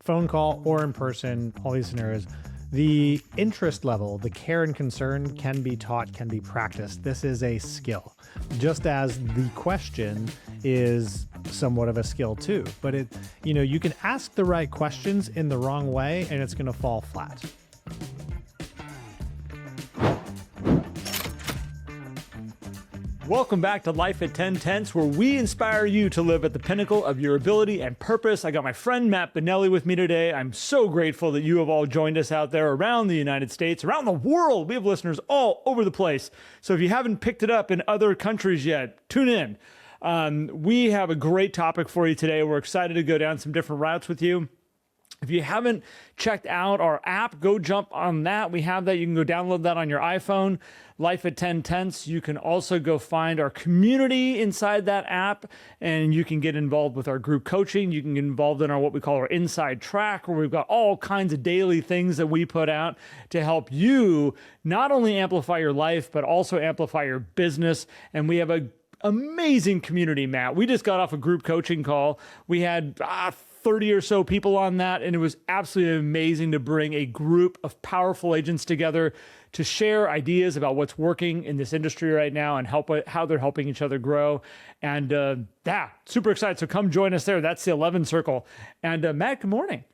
phone call or in person, all these scenarios, the interest level, the care and concern can be taught, can be practiced. This is a skill, just as the question is somewhat of a skill too. But you can ask the right questions in the wrong way and it's going to fall flat. Welcome back to Life at 10 Tenths, where we inspire you to live at the pinnacle of your ability and purpose. I got my friend Matt Benelli with me today. I'm so grateful that you have all joined us out there around the United States, around the world. We have listeners all over the place. So if you haven't picked it up in other countries yet, tune in. We have a great topic for you today. We're excited to go down some different routes with you. If you haven't checked out our app, go jump on that. We have that. You can go download that on your iPhone, Life at 10 Tenths. You can also go find our community inside that app, and you can get involved with our group coaching. You can get involved in our what we call our inside track, where we've got all kinds of daily things that we put out to help you not only amplify your life, but also amplify your business. And we have a amazing community, Matt. We just got off a group coaching call. We had 30 or so people on that, and it was absolutely amazing to bring a group of powerful agents together to share ideas about what's working in this industry right now and how they're helping each other grow. And super excited. So come join us there. That's the 11 Circle. And Matt, good morning.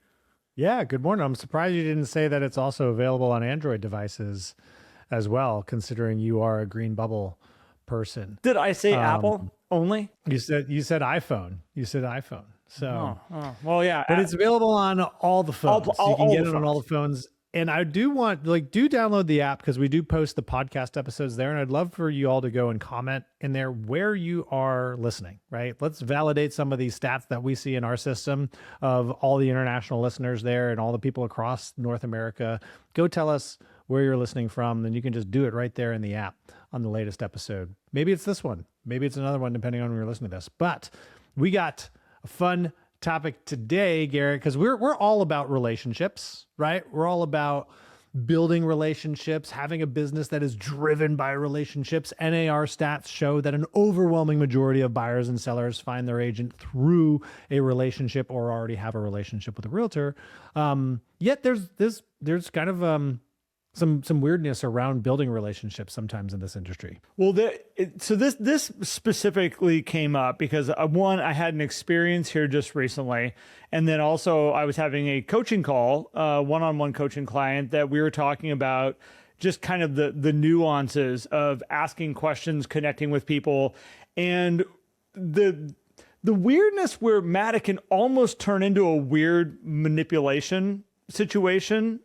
Yeah, good morning. I'm surprised you didn't say that it's also available on Android devices as well, considering you are a green bubble person. Did I say Apple only? You said iPhone. You said iPhone. So, well, yeah, but it's available on all the phones. You can get it on all the phones. And I do do download the app, because we do post the podcast episodes there. And I'd love for you all to go and comment in there where you are listening, right? Let's validate some of these stats that we see in our system of all the international listeners there and all the people across North America. Go tell us where you're listening from. Then you can just do it right there in the app on the latest episode. Maybe it's this one. Maybe it's another one, depending on when you're listening to this. But we got a fun topic today, Garrett, because we're all about relationships, right? We're all about building relationships, having a business that is driven by relationships. NAR stats show that an overwhelming majority of buyers and sellers find their agent through a relationship or already have a relationship with a realtor. Yet there's kind of some weirdness around building relationships sometimes in this industry. Well, so this specifically came up because one, I had an experience here just recently, and then also I was having a coaching call, one-on-one coaching client, that we were talking about just kind of the nuances of asking questions, connecting with people, and the weirdness where Matt, it can almost turn into a weird manipulation situation.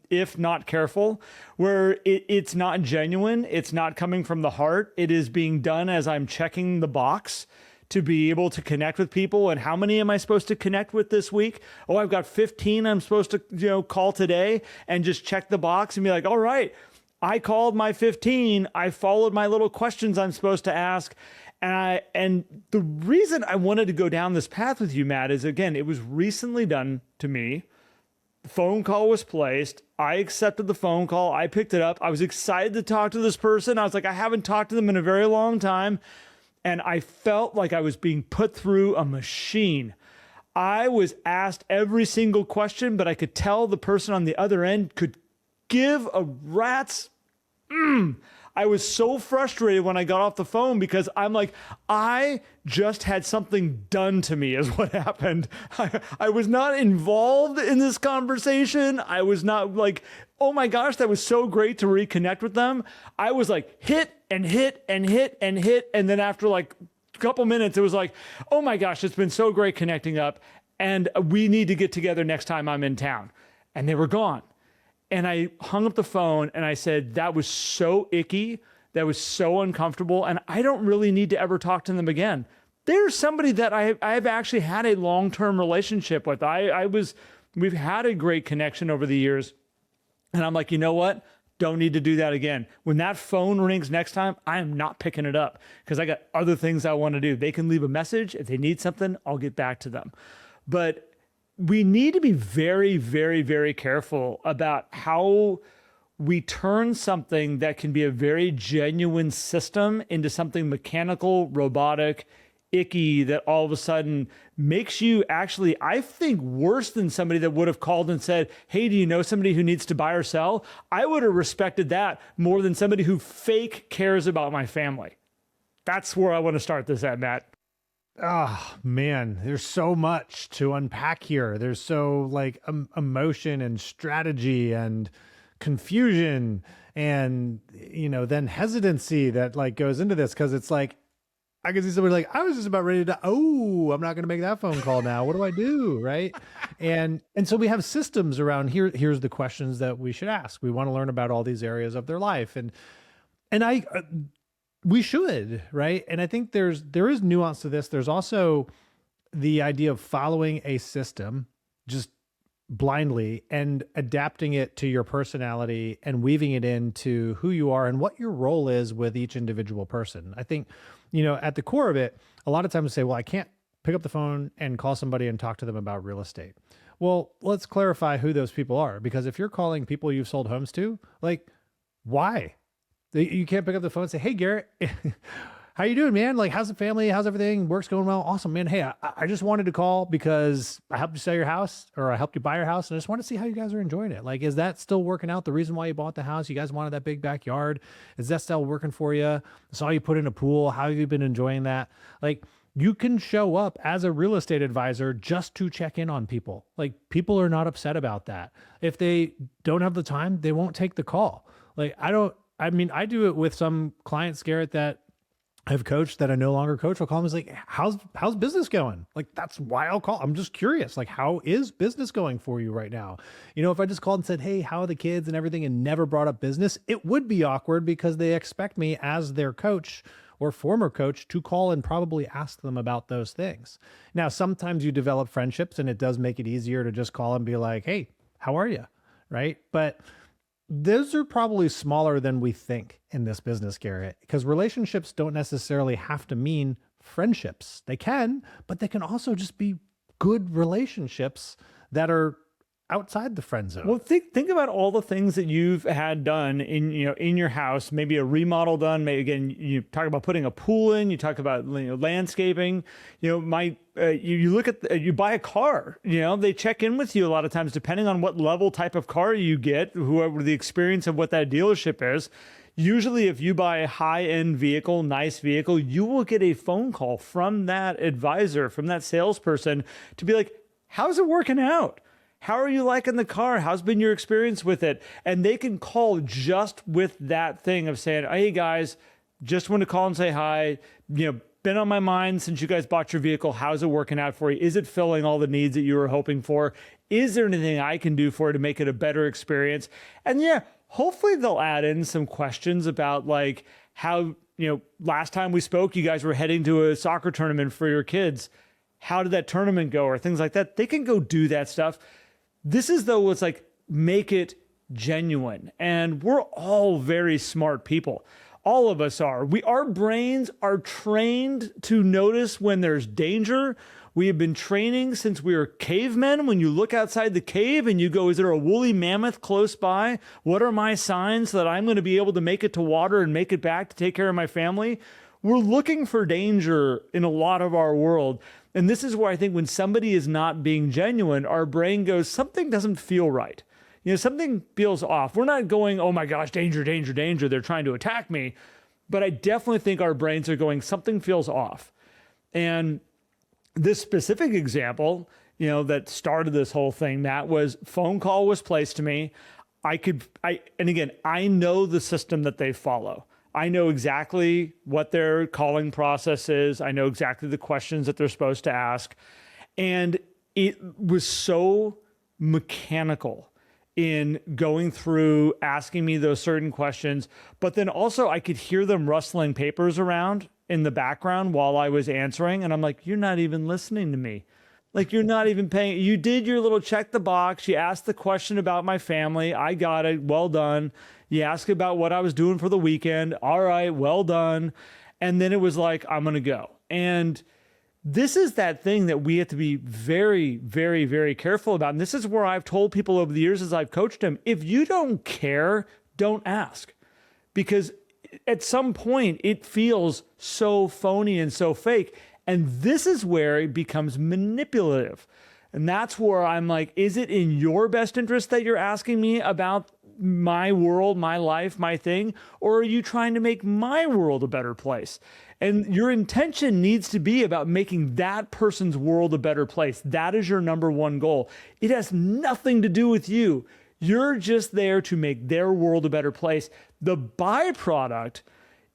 If not careful, where it's not genuine, it's not coming from the heart. It is being done as I'm checking the box to be able to connect with people. And how many am I supposed to connect with this week? Oh, I've got 15 I'm supposed to, call today, and just check the box and be like, all right, I called my 15. I followed my little questions I'm supposed to ask. And the reason I wanted to go down this path with you, Matt, is, again, it was recently done to me. The phone call was placed. I accepted the phone call. I picked it up. I was excited to talk to this person. I was like, I haven't talked to them in a very long time. And I felt like I was being put through a machine. I was asked every single question, but I could tell the person on the other end could give a rat's I was so frustrated when I got off the phone, because I'm like, I just had something done to me is what happened. I was not involved in this conversation. I was not like, oh my gosh, that was so great to reconnect with them. I was like hit and hit and hit and hit. And then after like a couple minutes, it was like, oh my gosh, it's been so great connecting up, and we need to get together next time I'm in town. And they were gone. And I hung up the phone and I said, that was so icky. That was so uncomfortable. And I don't really need to ever talk to them again. There's somebody that I've actually had a long-term relationship with. We've had a great connection over the years. And I'm like, you know what? Don't need to do that again. When that phone rings next time, I am not picking it up, because I got other things I want to do. They can leave a message. If they need something, I'll get back to them. But we need to be very, very, very careful about how we turn something that can be a very genuine system into something mechanical, robotic, icky that all of a sudden makes you actually, I think, worse than somebody that would have called and said, hey, do you know somebody who needs to buy or sell? I would have respected that more than somebody who fake cares about my family. That's where I want to start this at, Matt. Oh man, there's so much to unpack here. There's so like emotion and strategy and confusion and, you know, then hesitancy that like goes into this. Cause it's like, I can see somebody like, I was just about ready to, oh, I'm not going to make that phone call now. What do I do? Right. And so we have systems around here. Here's the questions that we should ask. We want to learn about all these areas of their life. And we should, right? And I think there is nuance to this. There's also the idea of following a system just blindly and adapting it to your personality and weaving it into who you are and what your role is with each individual person. I think, you know, at the core of it, a lot of times we say, well, I can't pick up the phone and call somebody and talk to them about real estate. Well, let's clarify who those people are, because if you're calling people you've sold homes to, like, why? You can't pick up the phone and say, hey, Garrett, how you doing, man? Like, how's the family? How's everything? Work's going well? Awesome, man. Hey, I just wanted to call because I helped you sell your house, or I helped you buy your house, and I just want to see how you guys are enjoying it. Like, is that still working out? The reason why you bought the house, you guys wanted that big backyard. Is that still working for you? I saw you put in a pool. How have you been enjoying that? Like, you can show up as a real estate advisor just to check in on people. Like, people are not upset about that. If they don't have the time, they won't take the call. Like, I do it with some clients, Garrett, that I've coached that I no longer coach. I'll call them and like, how's business going? Like, that's why I'll call. I'm just curious. Like, how is business going for you right now? You know, if I just called and said, hey, how are the kids and everything, and never brought up business, it would be awkward because they expect me as their coach or former coach to call and probably ask them about those things. Now, sometimes you develop friendships and it does make it easier to just call and be like, hey, how are you? Right. But those are probably smaller than we think in this business, Garrett, because relationships don't necessarily have to mean friendships. They can, but they can also just be good relationships that are outside the friend zone. Well, think about all the things that you've had done in your house, maybe a remodel done. Maybe, again, you talk about putting a pool in, you talk about landscaping, you look at, you buy a car, they check in with you a lot of times, depending on what level type of car you get, whoever the experience of what that dealership is. Usually if you buy a high-end vehicle, nice vehicle, you will get a phone call from that advisor, from that salesperson to be like, how's it working out? How are you liking the car? How's been your experience with it? And they can call just with that thing of saying, hey guys, just want to call and say hi. Been on my mind since you guys bought your vehicle. How's it working out for you? Is it filling all the needs that you were hoping for? Is there anything I can do for it to make it a better experience? And yeah, hopefully they'll add in some questions about like how, last time we spoke, you guys were heading to a soccer tournament for your kids. How did that tournament go? Or things like that. They can go do that stuff. This is though, it's like, make it genuine. And we're all very smart people. All of us are. Our brains are trained to notice when there's danger. We have been training since we were cavemen. When you look outside the cave and you go, is there a woolly mammoth close by? What are my signs that I'm going to be able to make it to water and make it back to take care of my family? We're looking for danger in a lot of our world. And this is where I think when somebody is not being genuine, our brain goes, something doesn't feel right. Something feels off. We're not going, oh my gosh, danger, danger, danger. They're trying to attack me. But I definitely think our brains are going, something feels off. And this specific example, that started this whole thing, Matt, was phone call was placed to me. And again, I know the system that they follow. I know exactly what their calling process is. I know exactly the questions that they're supposed to ask. And it was so mechanical in going through, asking me those certain questions. But then also I could hear them rustling papers around in the background while I was answering. And I'm like, you're not even listening to me. Like, you're not even paying. You did your little check the box. You asked the question about my family. I got it. Well done. You asked about what I was doing for the weekend. All right, well done. And then it was like, I'm going to go. And this is that thing that we have to be very, very, very careful about. And this is where I've told people over the years as I've coached them, if you don't care, don't ask. Because at some point it feels so phony and so fake. And this is where it becomes manipulative. And that's where I'm like, is it in your best interest that you're asking me about my world, my life, my thing? Or are you trying to make my world a better place? And your intention needs to be about making that person's world a better place. That is your number one goal. It has nothing to do with you. You're just there to make their world a better place. The byproduct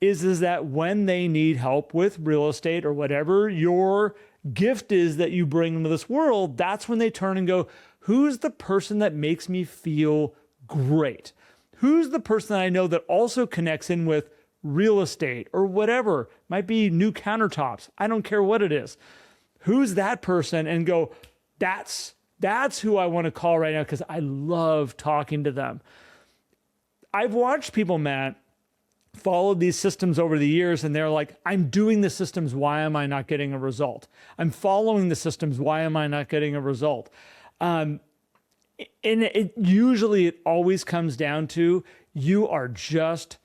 is that when they need help with real estate or whatever your gift is that you bring into this world, that's when they turn and go, who's the person that makes me feel great? Who's the person that I know that also connects in with real estate or whatever? Might be new countertops. I don't care what it is. Who's that person? And go, that's who I want to call right now because I love talking to them. I've watched people, Matt, followed these systems over the years and they're like, I'm doing the systems, why am I not getting a result? I'm following the systems, why am I not getting a result? And it always comes down to you are just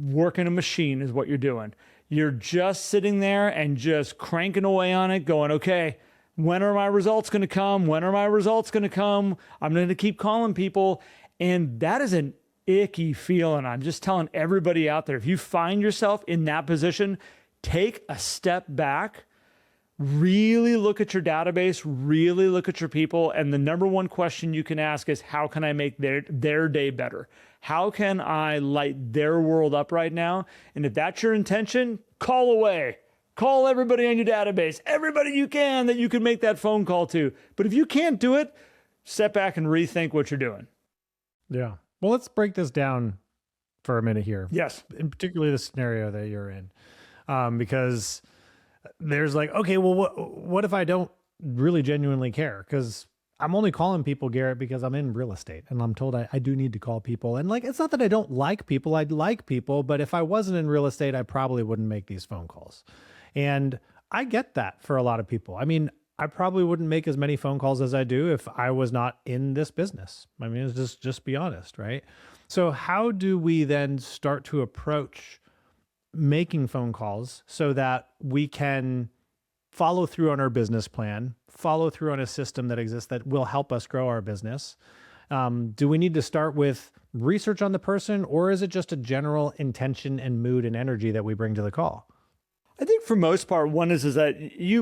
working a machine is what you're doing. You're just sitting there and just cranking away on it going, okay, when are my results going to come? When are my results going to come? I'm going to keep calling people. And that is an icky feeling. I'm just telling everybody out there, if you find yourself in that position, take a step back, really look at your database, really look at your people. And the number one question you can ask is, how can I make their day better? How can I light their world up right now? And if that's your intention, call away. Call everybody on your database, everybody you can that you can make that phone call to. But if you can't do it, step back and rethink what you're doing. Yeah. Well, let's break this down for a minute here. Yes. In particularly the scenario that you're in. Because there's like, okay, well, what if I don't really genuinely care? Because I'm only calling people, Garrett, because I'm in real estate and I'm told I do need to call people. And like, it's not that I don't like people. I'd like people, but if I wasn't in real estate, I probably wouldn't make these phone calls. And I get that for a lot of people. I mean, I probably wouldn't make as many phone calls as I do if I was not in this business. I mean, it's just be honest, right? So how do we then start to approach making phone calls so that we can follow through on our business plan, follow through on a system that exists that will help us grow our business? Do we need to start with research on the person, or is it just a general intention and mood and energy that we bring to the call? I think for most part, one is that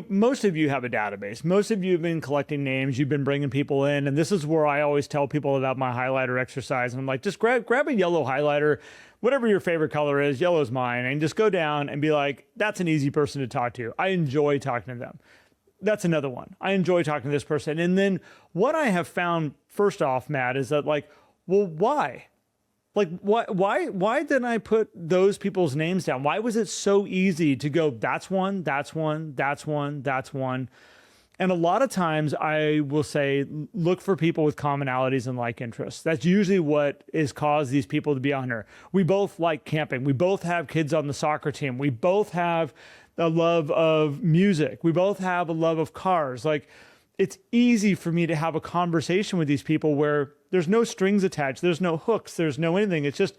most of you have a database. Most of you have been collecting names. You've been bringing people in. And this is where I always tell people about my highlighter exercise. And I'm like, just grab a yellow highlighter, whatever your favorite color is, yellow is mine. And just go down and be like, that's an easy person to talk to. I enjoy talking to them. That's another one. I enjoy talking to this person. And then what I have found, first off, Matt, is that like, well, why? Like, why didn't I put those people's names down? Why was it so easy to go, that's one, that's one, that's one, that's one? And a lot of times I will say, look for people with commonalities and like interests. That's usually what has caused these people to be on here. We both like camping. We both have kids on the soccer team. We both have a love of music. We both have a love of cars. Like, it's easy for me to have a conversation with these people where there's no strings attached. There's no hooks. There's no anything. It's just,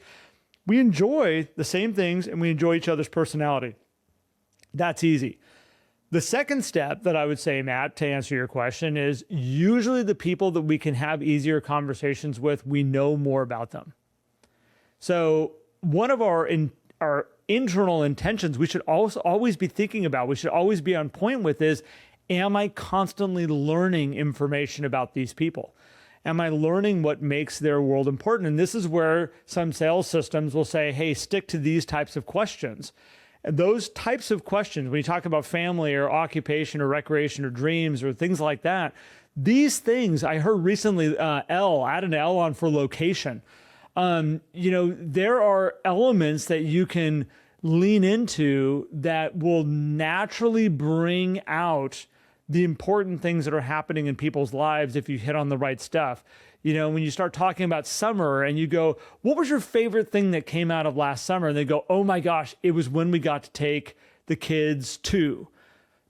we enjoy the same things and we enjoy each other's personality. That's easy. The second step that I would say, Matt, to answer your question is usually the people that we can have easier conversations with, we know more about them. So one of our internal intentions we should also always be thinking about, we should always be on point with is, am I constantly learning information about these people? Am I learning what makes their world important? And this is where some sales systems will say, hey, stick to these types of questions. And those types of questions, when you talk about family or occupation or recreation or dreams or things like that, these things, I heard recently, add an L on for location. There are elements that you can lean into that will naturally bring out the important things that are happening in people's lives if you hit on the right stuff. You know, when you start talking about summer and you go, what was your favorite thing that came out of last summer? And they go, oh my gosh, it was when we got to take the kids to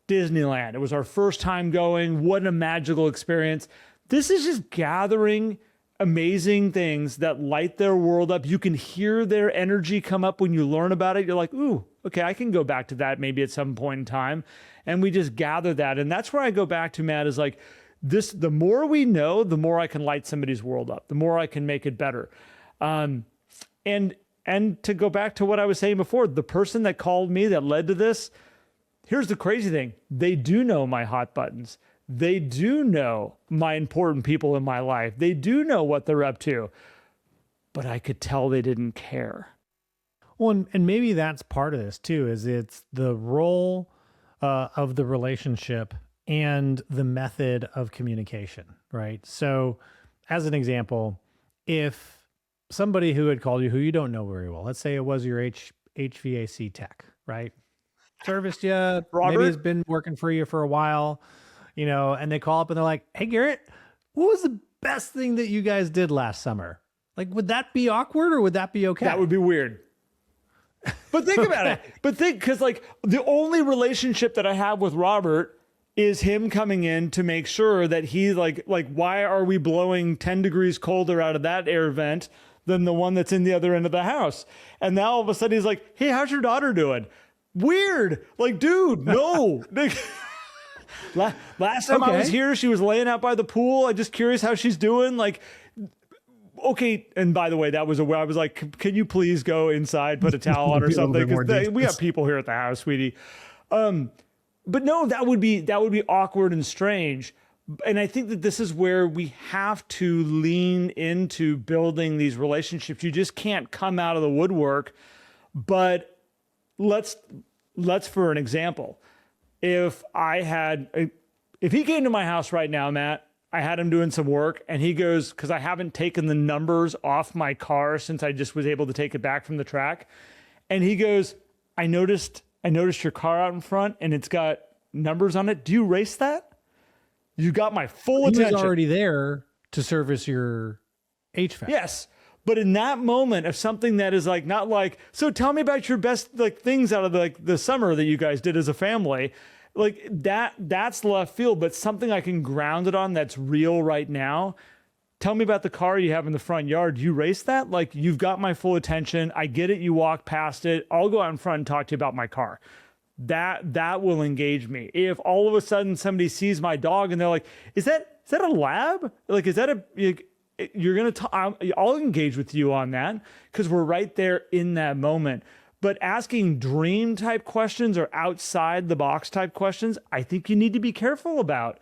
Disneyland. It was our first time going. What a magical experience. This is just gathering amazing things that light their world up. You can hear their energy come up when you learn about it. You're like, ooh, okay, I can go back to that maybe at some point in time. And we just gather that. And that's where I go back to, Matt, is like this, the more we know, the more I can light somebody's world up, the more I can make it better. And to go back to what I was saying before, the person that called me that led to this, here's the crazy thing. They do know my hot buttons. They do know my important people in my life. They do know what they're up to, but I could tell they didn't care. Well, and maybe that's part of this too, is it's the role of the relationship and the method of communication, right? So as an example, if somebody who had called you, who you don't know very well, let's say it was your HVAC tech, right? Serviced you, Robert? maybe has been working for you for a while, you know, and they call up and they're like, hey, Garrett, what was the best thing that you guys did last summer? Like, would that be awkward or would that be okay? That would be weird. But think about it. But because like the only relationship that I have with Robert is him coming in to make sure that he like why are we blowing 10 degrees colder out of that air vent than the one that's in the other end of the house? And now all of a sudden he's like, hey, how's your daughter doing? Weird. Like, dude, no. Last time I was here, she was laying out by the pool. I'm just curious how she's doing. Like, okay. And by the way, that was where I was like, can you please go inside, put a towel on or something? Because we have people here at the house, sweetie. But no, that would be awkward and strange. And I think that this is where we have to lean into building these relationships. You just can't come out of the woodwork. But let's for an example, if he came to my house right now, Matt, I had him doing some work and he goes, because I haven't taken the numbers off my car since I just was able to take it back from the track. And he goes, I noticed your car out in front and it's got numbers on it. Do you race that? You got my full attention. He was already there to service your HVAC. Yes. But in that moment of something that is like, not like, so tell me about your best like things out of the summer that you guys did as a family. Like that's left field, but something I can ground it on that's real right now. Tell me about the car you have in the front yard. Do you race that? Like, you've got my full attention. I get it. You walk past it. I'll go out in front and talk to you about my car. That will engage me. If all of a sudden somebody sees my dog and they're like, is that a lab? Like, is that you're going to I'll engage with you on that because we're right there in that moment. But asking dream type questions or outside the box type questions, I think you need to be careful about.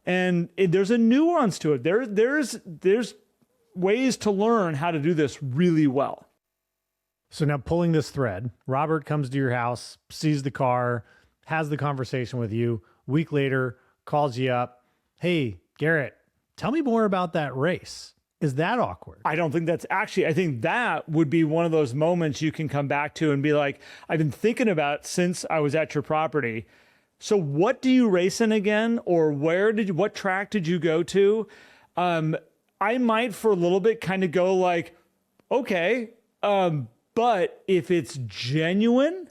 And there's a nuance to it. There's ways to learn how to do this really well. So now pulling this thread, Robert comes to your house, sees the car, has the conversation with you. Week later, calls you up. Hey, Garrett, tell me more about that race. Is that awkward? I don't think that's actually, I think that would be one of those moments you can come back to and be like, I've been thinking about since I was at your property. So what do you race in again? Or what track did you go to? I might for a little bit kind of go like, okay, but if it's genuine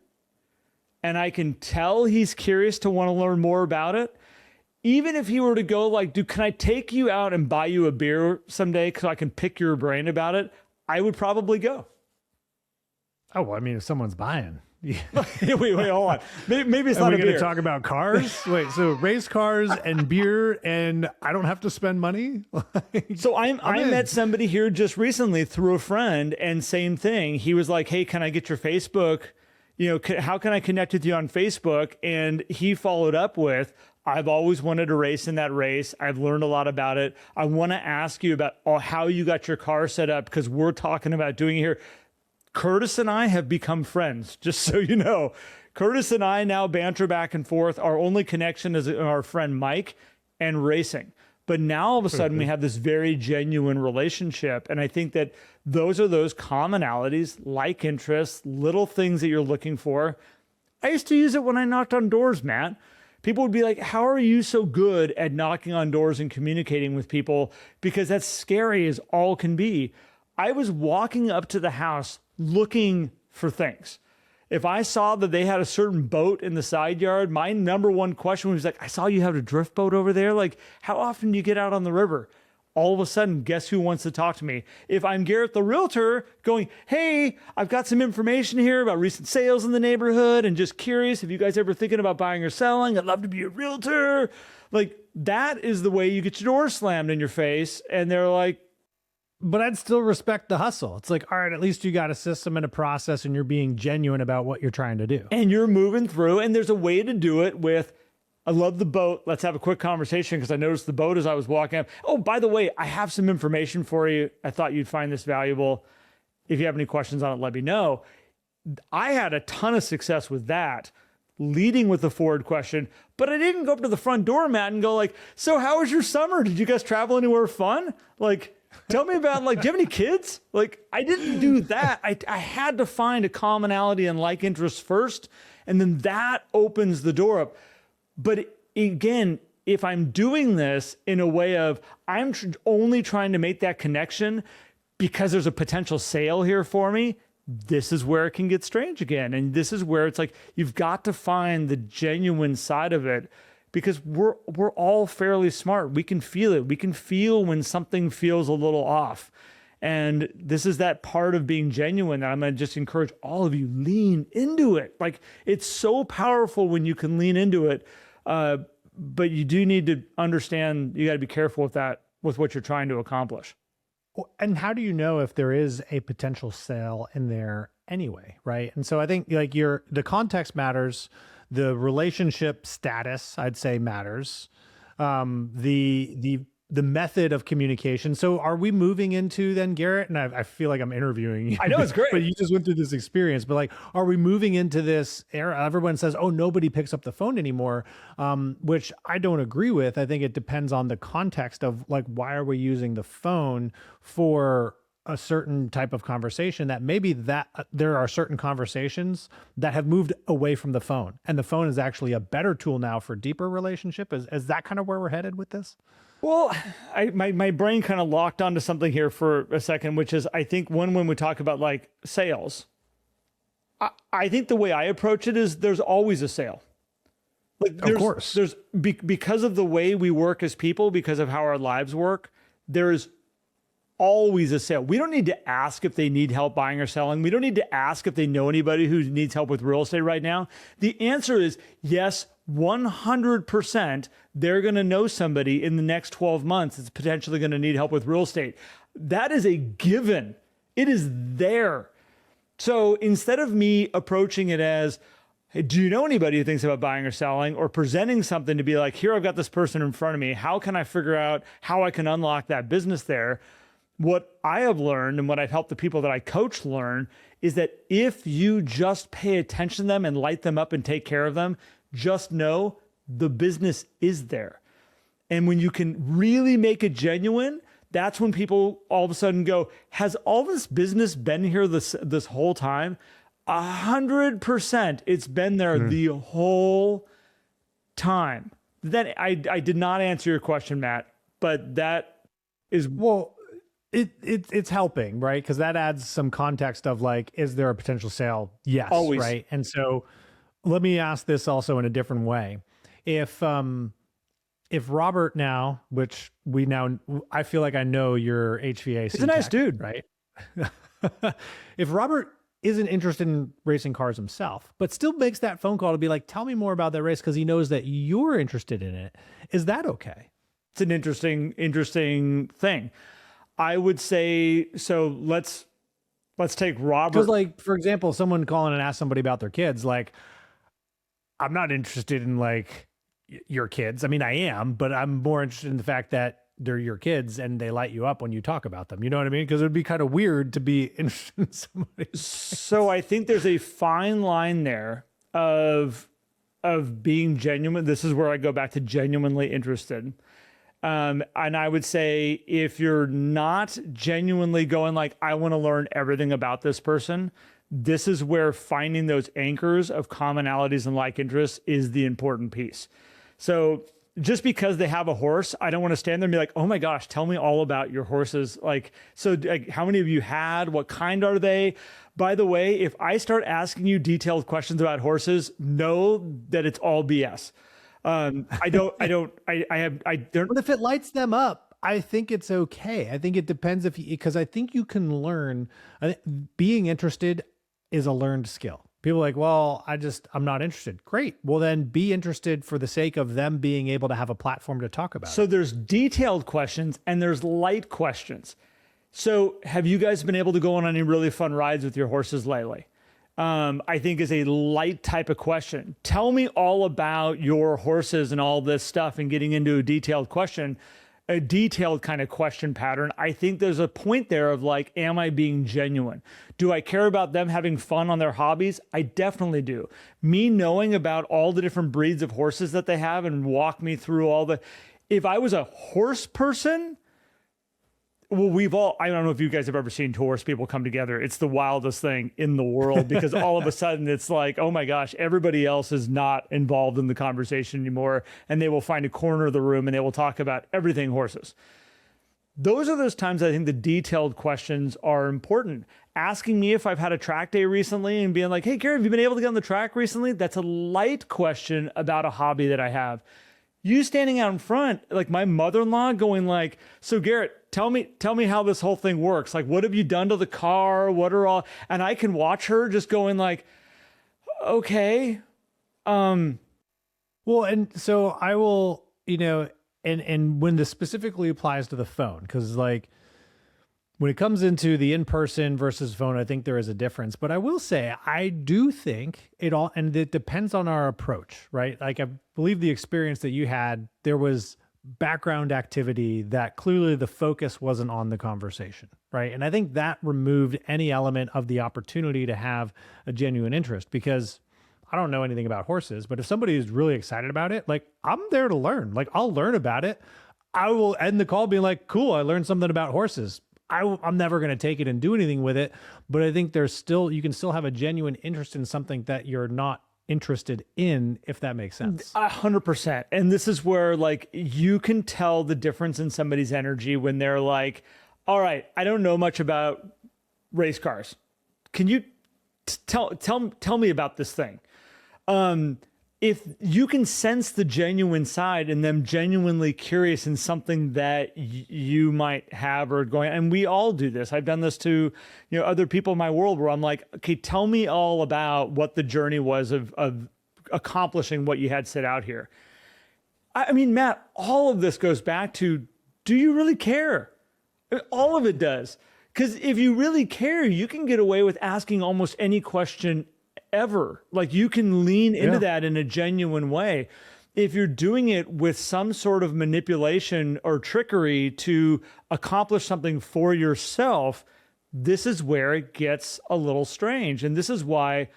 and I can tell he's curious to want to learn more about it, even if he were to go like, dude, can I take you out and buy you a beer someday so I can pick your brain about it? I would probably go. Oh, well, I mean, if someone's buying. wait, hold on. Maybe it's not a beer. Are we going to talk about cars? Wait, so race cars and beer and I don't have to spend money? So I met somebody here just recently through a friend and same thing. He was like, hey, can I get your Facebook? You know, how can I connect with you on Facebook? And he followed up with, I've always wanted to race in that race. I've learned a lot about it. I want to ask you about how you got your car set up because we're talking about doing it here. Curtis and I have become friends, just so you know. Curtis and I now banter back and forth. Our only connection is our friend Mike and racing. But now all of a sudden we have this very genuine relationship. And I think that those are those commonalities, like interests, little things that you're looking for. I used to use it when I knocked on doors, Matt. People would be like, how are you so good at knocking on doors and communicating with people? Because that's scary as all can be. I was walking up to the house looking for things. If I saw that they had a certain boat in the side yard, my number one question was like, I saw you have a drift boat over there. Like, how often do you get out on the river? all of a sudden, guess who wants to talk to me? If I'm Garrett the realtor going, hey, I've got some information here about recent sales in the neighborhood and just curious if you guys ever thinking about buying or selling, I'd love to be a realtor. Like, that is the way you get your door slammed in your face. And they're like, but I'd still respect the hustle. It's like, all right, at least you got a system and a process and you're being genuine about what you're trying to do. And you're moving through, and there's a way to do it with, I love the boat. Let's have a quick conversation because I noticed the boat as I was walking up. Oh, by the way, I have some information for you. I thought you'd find this valuable. If you have any questions on it, let me know. I had a ton of success with that, leading with the forward question, but I didn't go up to the front door, Matt, and go like, so how was your summer? Did you guys travel anywhere fun? Like, tell me about, like, do you have any kids? Like, I didn't do that. I had to find a commonality and like interests first, and then that opens the door up. But again, if I'm doing this in a way of I'm only trying to make that connection because there's a potential sale here for me, this is where it can get strange again. And this is where it's like, you've got to find the genuine side of it, because we're all fairly smart. We can feel it. We can feel when something feels a little off. And this is that part of being genuine that I'm going to just encourage all of you, lean into it. Like, it's so powerful when you can lean into it. But you do need to understand, you got to be careful with that, with what you're trying to accomplish. And how do you know if there is a potential sale in there anyway, right? And so I think like the context matters, the relationship status, I'd say, matters, the method of communication. So are we moving into then, Garrett? And I feel like I'm interviewing you. I know, it's great. But you just went through this experience. But like, are we moving into this era? Everyone says, oh, nobody picks up the phone anymore, which I don't agree with. I think it depends on the context of like, why are we using the phone for a certain type of conversation that maybe that there are certain conversations that have moved away from the phone, and the phone is actually a better tool now for deeper relationship. Is that kind of where we're headed with this? Well, my brain kind of locked onto something here for a second, which is, I think when we talk about like sales, I think the way I approach it is there's always a sale. Like, of course, because of the way we work as people, because of how our lives work, there is always a sale. We don't need to ask if they need help buying or selling. We don't need to ask if they know anybody who needs help with real estate right now. The answer is yes, 100%. They're going to know somebody in the next 12 months that's potentially going to need help with real estate. That is a given. It is there. So instead of me approaching it as, hey, do you know anybody who thinks about buying or selling, or presenting something to be like, here, I've got this person in front of me. How can I figure out how I can unlock that business there? What I have learned, and what I've helped the people that I coach learn, is that if you just pay attention to them and light them up and take care of them, just know the business is there. And when you can really make it genuine, that's when people all of a sudden go, has all this business been here this whole time? 100%. It's been there the whole time. Then I did not answer your question, Matt, but that is, well, it's helping, right? Because that adds some context of like, is there a potential sale? Yes. Always. Right. And so let me ask this also in a different way. If Robert now, which I feel like I know your HVAC. He's a nice dude, right? If Robert isn't interested in racing cars himself, but still makes that phone call to be like, tell me more about that race, because he knows that you're interested in it, is that okay? It's an interesting thing. I would say, so let's take Robert. Because like, for example, someone calling and ask somebody about their kids, like, I'm not interested in like your kids. I mean, I am, but I'm more interested in the fact that they're your kids and they light you up when you talk about them. You know what I mean? Because it would be kind of weird to be interested in somebody. So I think there's a fine line there of being genuine. This is where I go back to genuinely interested. And I would say if you're not genuinely going like, I want to learn everything about this person, this is where finding those anchors of commonalities and like interests is the important piece. So just because they have a horse, I don't want to stand there and be like, oh my gosh, tell me all about your horses. Like, so like, how many of you had, what kind are they? By the way, if I start asking you detailed questions about horses, know that it's all BS. I don't. But if it lights them up, I think it's okay. I think it depends because I think you can learn. Being interested is a learned skill. People are like, well, I'm not interested. Great. Well, then be interested for the sake of them being able to have a platform to talk about. So there's detailed questions and there's light questions. So have you guys been able to go on any really fun rides with your horses lately? I think is a light type of question. Tell me all about your horses and all this stuff, and getting into a detailed question, a detailed kind of question pattern. I think there's a point there of like, am I being genuine? Do I care about them having fun on their hobbies? I definitely do. Me knowing about all the different breeds of horses that they have and walk me through if I was a horse person, well, I don't know if you guys have ever seen two horse people come together. It's the wildest thing in the world, because all of a sudden it's like, oh my gosh, everybody else is not involved in the conversation anymore. And they will find a corner of the room and they will talk about everything horses. Those are those times I think the detailed questions are important. Asking me if I've had a track day recently and being like, hey, Garrett, have you been able to get on the track recently? That's a light question about a hobby that I have. You standing out in front, like my mother-in-law going like, so Garrett, tell me how this whole thing works. Like, what have you done to the car? And I can watch her just going like, okay. Well, and so I will, and when this specifically applies to the phone, because like when it comes into the in-person versus phone, I think there is a difference. But I will say, I do think and it depends on our approach, right? Like I believe the experience that you had, there was background activity that clearly the focus wasn't on the conversation, right? And I think that removed any element of the opportunity to have a genuine interest, because I don't know anything about horses, but if somebody is really excited about it, like I'm there to learn. Like I'll learn about it. I will end the call being like, cool, I learned something about horses. I'm never going to take it and do anything with it, but I think you can still have a genuine interest in something that you're not interested in, if that makes sense. 100%. And this is where like you can tell the difference in somebody's energy when they're like, all right, I don't know much about race cars. Can you tell me about this thing? If you can sense the genuine side and them genuinely curious in something that you might have or going, and we all do this. I've done this to, other people in my world where I'm like, okay, tell me all about what the journey was of accomplishing what you had set out here. I mean, Matt, all of this goes back to, do you really care? All of it does. Because if you really care, you can get away with asking almost any question ever. Like you can lean into that in a genuine way. If you're doing it with some sort of manipulation or trickery to accomplish something for yourself, this is where it gets a little strange. And this is why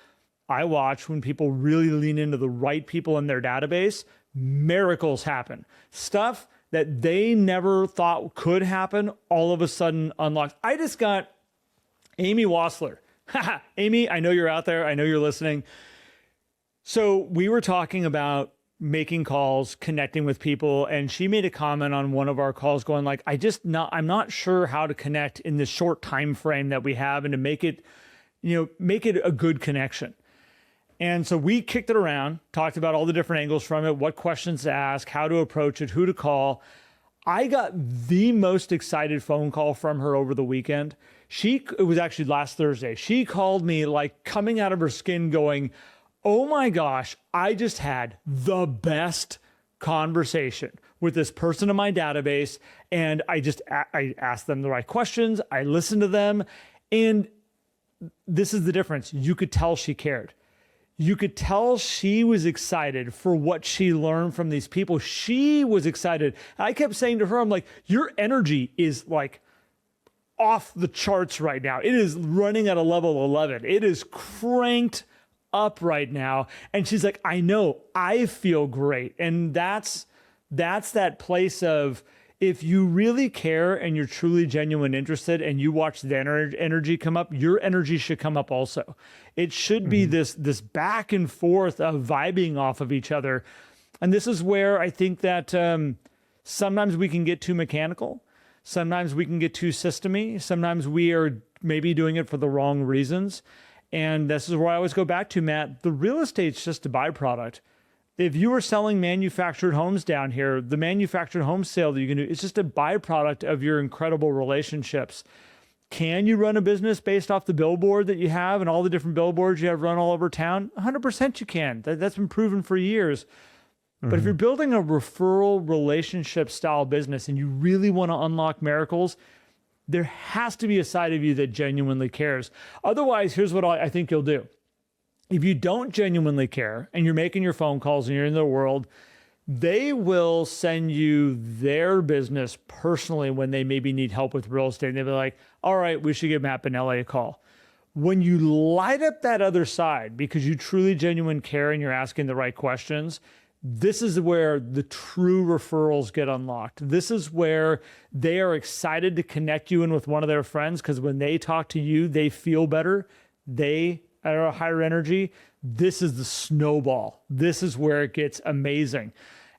I watch when people really lean into the right people in their database, miracles happen. Stuff that they never thought could happen, all of a sudden unlocks. I just got Amy Wassler. Amy, I know you're out there. I know you're listening. So we were talking about making calls, connecting with people, and she made a comment on one of our calls going like, I'm not sure how to connect in this short time frame that we have and to make it a good connection. And so we kicked it around, talked about all the different angles from it, what questions to ask, how to approach it, who to call. I got the most excited phone call from her over the weekend. It was actually last Thursday. She called me like coming out of her skin going, oh my gosh, I just had the best conversation with this person in my database. And I asked them the right questions. I listened to them. And this is the difference. You could tell she cared. You could tell she was excited for what she learned from these people. She was excited. I kept saying to her, I'm like, your energy is like off the charts right now. It is running at a level 11. It is cranked up right now. And she's like, I know, I feel great. And that's that place of, if you really care and you're truly genuine interested and you watch the energy come up, your energy should come up also. It should be this back and forth of vibing off of each other. And this is where I think that sometimes we can get too mechanical. Sometimes we can get too systemy. Sometimes we are maybe doing it for the wrong reasons. And this is where I always go back to, Matt, the real estate's just a byproduct. If you are selling manufactured homes down here, the manufactured home sale that you can do is just a byproduct of your incredible relationships. Can you run a business based off the billboard that you have and all the different billboards you have run all over town? 100% you can. That's been proven for years. But if you're building a referral relationship style business and you really want to unlock miracles, there has to be a side of you that genuinely cares. Otherwise, here's what I think you'll do. If you don't genuinely care and you're making your phone calls and you're in the world, they will send you their business personally when they maybe need help with real estate. And they'll be like, all right, we should give Matt Benelli a call. When you light up that other side because you truly genuine care and you're asking the right questions, this is where the true referrals get unlocked. This is where they are excited to connect you in with one of their friends because when they talk to you, they feel better. They are a higher energy. This is the snowball. This is where it gets amazing.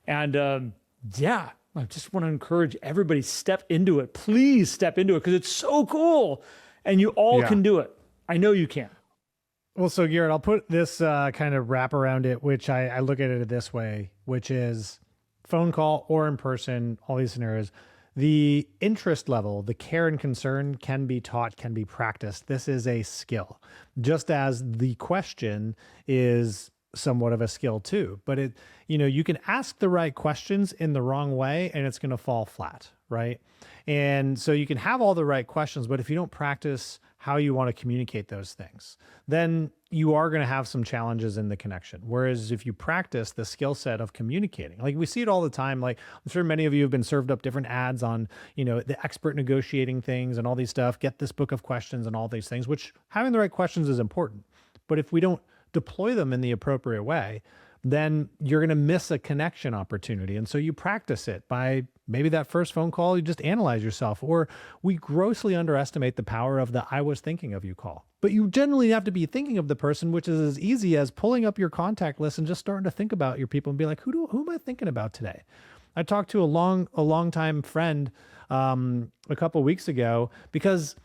And yeah, I just want to encourage everybody, step into it. Please step into it because it's so cool. And you all can do it. I know you can. Well, so Garrett, I'll put this kind of wrap around it, which I look at it this way, which is phone call or in person, all these scenarios. The interest level, the care and concern can be taught, can be practiced. This is a skill, just as the question is somewhat of a skill too. But you can ask the right questions in the wrong way and it's going to fall flat, right? And so you can have all the right questions, but if you don't practice how you want to communicate those things, then you are going to have some challenges in the connection. Whereas if you practice the skill set of communicating, like we see it all the time, like I'm sure many of you have been served up different ads on, the expert negotiating things and all these stuff, get this book of questions and all these things, which having the right questions is important. But if we don't deploy them in the appropriate way, then you're going to miss a connection opportunity. And so you practice it by maybe that first phone call, you just analyze yourself, or we grossly underestimate the power of the I was thinking of you call. But you generally have to be thinking of the person, which is as easy as pulling up your contact list and just starting to think about your people and be like, who am I thinking about today? I talked to a long time friend a couple of weeks ago because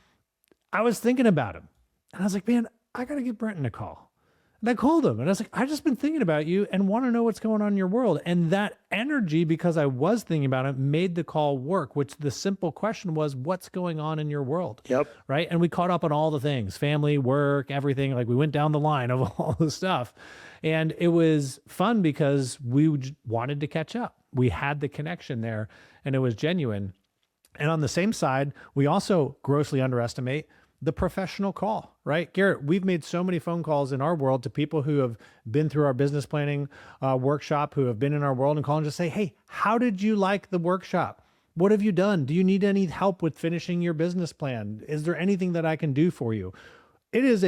I was thinking about him. And I was like, man, I got to give Brenton a call. And I called him and I was like, I've just been thinking about you and want to know what's going on in your world. And that energy, because I was thinking about it, made the call work, which the simple question was, what's going on in your world? Yep. Right. And we caught up on all the things, family, work, everything. Like we went down the line of all the stuff. And it was fun because we wanted to catch up. We had the connection there and it was genuine. And on the same side, we also grossly underestimate the professional call, right? Garrett, we've made so many phone calls in our world to people who have been through our business planning workshop, who have been in our world and call and just say, hey, how did you like the workshop? What have you done? Do you need any help with finishing your business plan? Is there anything that I can do for you? It is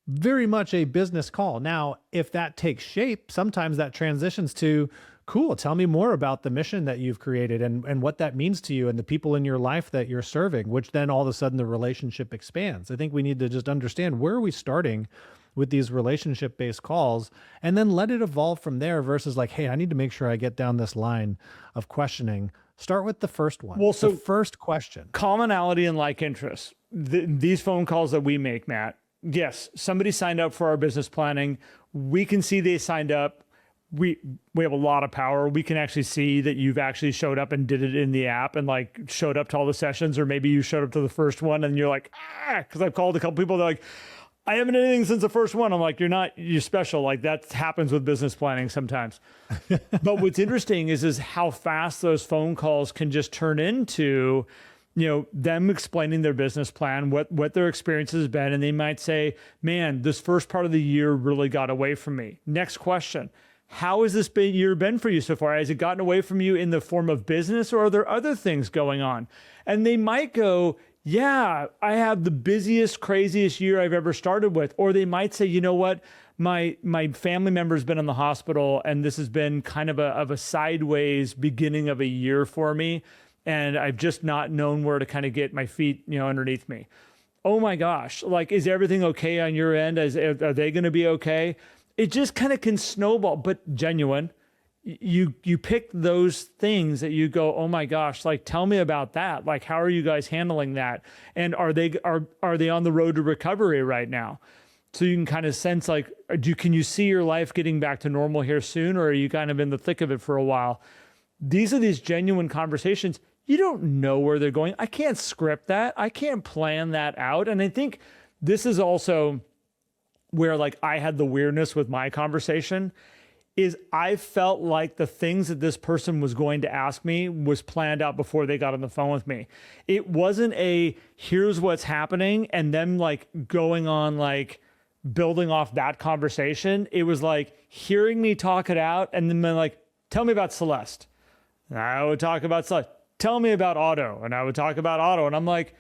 very much a business call. Now, if that takes shape, sometimes that transitions to, cool, tell me more about the mission that you've created and what that means to you and the people in your life that you're serving, which then all of a sudden the relationship expands. I think we need to just understand where are we starting with these relationship-based calls and then let it evolve from there versus like, hey, I need to make sure I get down this line of questioning. Start with the first one. Well, so the first question. Commonality and like interests. These phone calls that we make, Matt, yes, somebody signed up for our business planning. We can see they signed up. We have a lot of power. We can actually see that you've actually showed up and did it in the app and like showed up to all the sessions, or maybe you showed up to the first one and you're like, because I've called a couple people, they're like, I haven't done anything since the first one. I'm like, you're special. Like that happens with business planning sometimes. But what's interesting is how fast those phone calls can just turn into, them explaining their business plan, what their experience has been. And they might say, man, this first part of the year really got away from me. Next question. How has this year been for you so far? Has it gotten away from you in the form of business, or are there other things going on? And they might go, yeah, I have the busiest, craziest year I've ever started with. Or they might say, you know what? My family member's been in the hospital and this has been kind of a sideways beginning of a year for me. And I've just not known where to kind of get my feet, underneath me. Oh my gosh. Like, is everything okay on your end? Are they going to be okay? It just kind of can snowball, but genuine. You pick those things that you go, oh my gosh, like tell me about that. Like, how are you guys handling that? And are they on the road to recovery right now? So you can kind of sense like, can you see your life getting back to normal here soon? Or are you kind of in the thick of it for a while? These are these genuine conversations. You don't know where they're going. I can't script that. I can't plan that out. And I think this is also where like I had the weirdness with my conversation is I felt like the things that this person was going to ask me was planned out before they got on the phone with me. It wasn't a, here's what's happening, and them like going on like building off that conversation. It was like hearing me talk it out and then like, tell me about Celeste. And I would talk about Celeste. Tell me about Otto. And I would talk about Otto. And I'm like,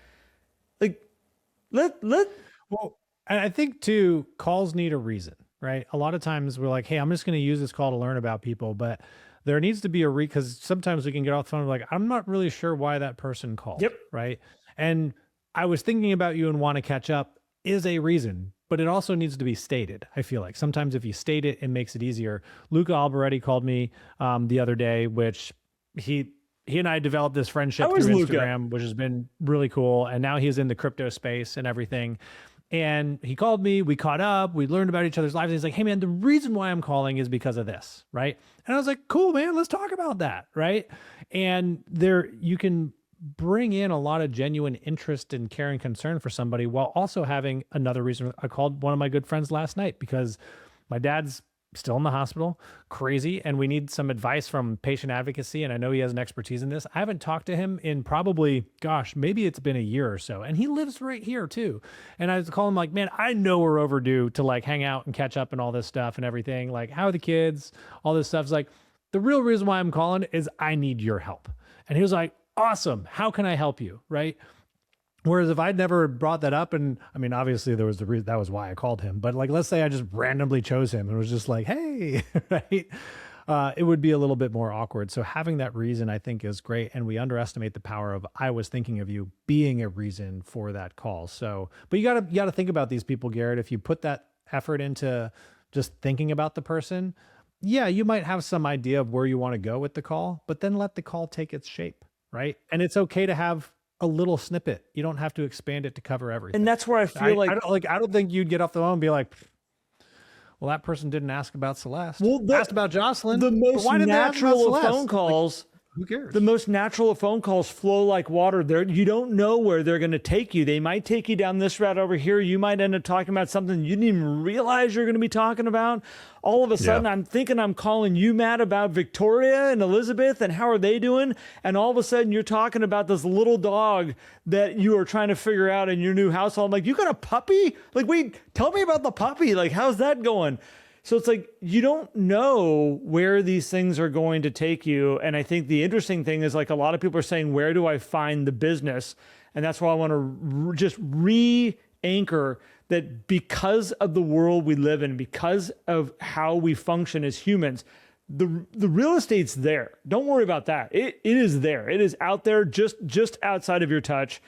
well, and I think too, calls need a reason, right? A lot of times we're like, hey, I'm just going to use this call to learn about people, but there needs to be because sometimes we can get off the phone and like, I'm not really sure why that person called. Yep. Right. And I was thinking about you and want to catch up is a reason, but it also needs to be stated. I feel like sometimes if you state it, it makes it easier. Luca Alberetti called me the other day, which he and I developed this friendship through Instagram, which has been really cool. And now he's in the crypto space and everything. And he called me, we caught up, we learned about each other's lives. And he's like, hey man, the reason why I'm calling is because of this, right? And I was like, cool, man, let's talk about that, right? And you can bring in a lot of genuine interest and care and concern for somebody while also having another reason. I called one of my good friends last night because my dad's still in the hospital, crazy, and we need some advice from patient advocacy, and I know he has an expertise in this. I haven't talked to him in probably, maybe it's been a year or so, and he lives right here too. And I was calling him like, man, I know we're overdue to like hang out and catch up and all this stuff and everything. Like, how are the kids? All this stuff's like, the real reason why I'm calling is I need your help. And he was like, awesome. How can I help you? Right. Whereas if I'd never brought that up, and I mean, obviously there was the reason, that was why I called him, but like, let's say I just randomly chose him and was just like, hey, right. It would be a little bit more awkward. So having that reason I think is great. And we underestimate the power of, I was thinking of you being a reason for that call. So, but you gotta think about these people, Garrett. If you put that effort into just thinking about the person, yeah, you might have some idea of where you want to go with the call, but then let the call take its shape. Right. And it's okay to have a little snippet. You don't have to expand it to cover everything. And that's where I feel I don't think you'd get off the phone and be like, well, that person didn't ask about Celeste. Well, asked about Jocelyn. The most natural of phone calls. Who cares? The most natural of phone calls flow like water. You don't know where they're going to take you. They might take you down this route over here. You might end up talking about something you didn't even realize you're going to be talking about. All of a sudden, I'm thinking I'm calling you, Matt, about Victoria and Elizabeth and how are they doing? And all of a sudden, you're talking about this little dog that you are trying to figure out in your new household. I'm like, you got a puppy? Like, wait, tell me about the puppy. Like, how's that going? So it's like, you don't know where these things are going to take you. And I think the interesting thing is like a lot of people are saying, where do I find the business? And that's why I want to just re-anchor that because of the world we live in, because of how we function as humans, the real estate's there. Don't worry about that. It is there. It is out there, just outside of your touch.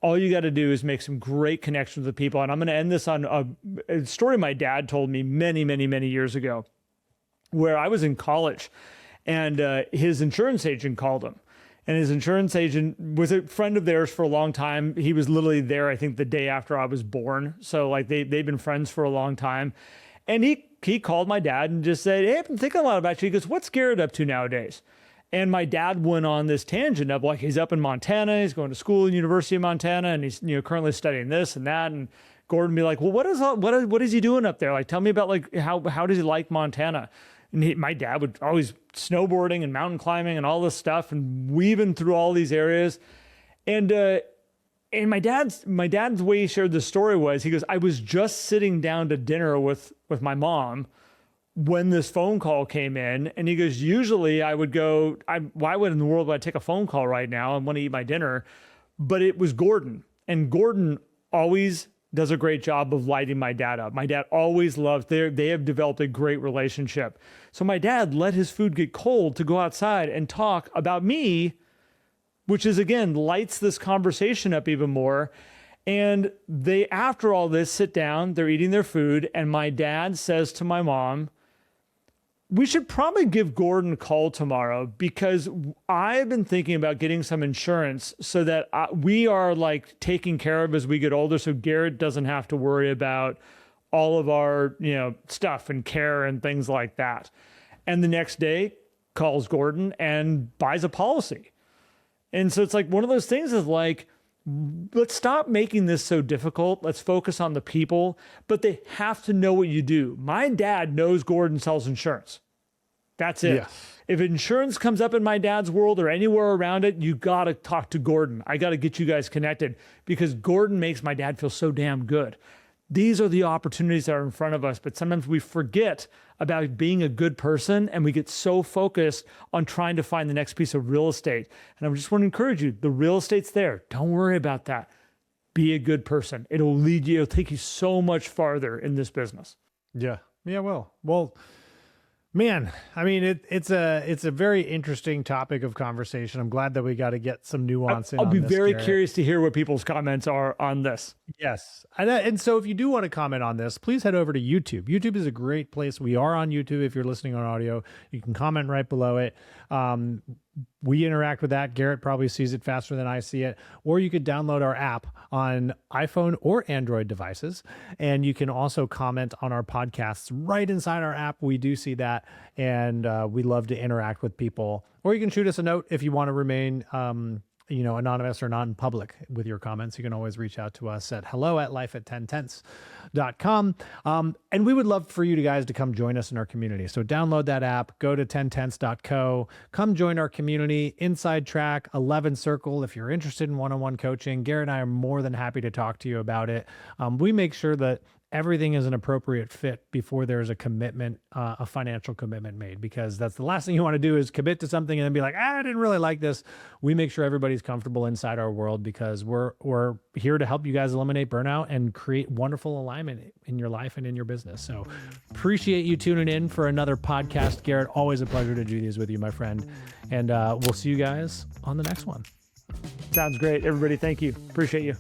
All you got to do is make some great connections with people. And I'm going to end this on a story my dad told me many, many, many years ago, where I was in college and his insurance agent called him. And his insurance agent was a friend of theirs for a long time. He was literally there, I think, the day after I was born. So like they've been friends for a long time. And he called my dad and just said, hey, I've been thinking a lot about you. He goes, what's Garrett up to nowadays? And my dad went on this tangent of like, he's up in Montana, he's going to school in University of Montana, and he's currently studying this and that. And Gordon be like, well, what is he doing up there? Like, tell me about like how does he like Montana? And my dad would always snowboarding and mountain climbing and all this stuff and weaving through all these areas. And my dad's way he shared the story was, he goes, I was just sitting down to dinner with my mom when this phone call came in. And he goes, usually I would go, why would in the world would I take a phone call right now and want to eat my dinner? But it was Gordon. And Gordon always does a great job of lighting my dad up. My dad always loves, they have developed a great relationship. So my dad let his food get cold to go outside and talk about me, which is again, lights this conversation up even more. And they, after all this, sit down, they're eating their food. And my dad says to my mom, we should probably give Gordon a call tomorrow because I've been thinking about getting some insurance so that we are like taken care of as we get older. So Garrett doesn't have to worry about all of our, stuff and care and things like that. And the next day calls Gordon and buys a policy. And so it's like one of those things is like, let's stop making this so difficult. Let's focus on the people, but they have to know what you do. My dad knows Gordon sells insurance. That's it. Yes. If insurance comes up in my dad's world or anywhere around it, you got to talk to Gordon. I got to get you guys connected because Gordon makes my dad feel so damn good. These are the opportunities that are in front of us, but sometimes we forget about being a good person and we get so focused on trying to find the next piece of real estate. And I just want to encourage you, the real estate's there. Don't worry about that. Be a good person. It'll take you so much farther in this business. Yeah. Yeah. Well, man, I mean, it's a very interesting topic of conversation. I'm glad that we got to get some nuance in. I'll be very curious to hear what people's comments are on this. Yes. And so if you do want to comment on this, please head over to YouTube. YouTube is a great place. We are on YouTube. If you're listening on audio, you can comment right below it. We interact with that. Garrett probably sees it faster than I see it. Or you could download our app on iPhone or Android devices. And you can also comment on our podcasts right inside our app. We do see that. And we love to interact with people. Or you can shoot us a note if you want to remain anonymous or non-public with your comments. You can always reach out to us at hello@life@10tenths.com. And we would love for you guys to come join us in our community. So download that app, go to 10tenths.co, come join our community, Inside Track, 11 Circle. If you're interested in one-on-one coaching, Garrett and I are more than happy to talk to you about it. We make sure that everything is an appropriate fit before there's a commitment, a financial commitment made, because that's the last thing you want to do is commit to something and then be like, I didn't really like this. We make sure everybody's comfortable inside our world because we're here to help you guys eliminate burnout and create wonderful alignment in your life and in your business. So appreciate you tuning in for another podcast. Garrett, always a pleasure to do these with you, my friend. And we'll see you guys on the next one. Sounds great. Everybody, thank you. Appreciate you.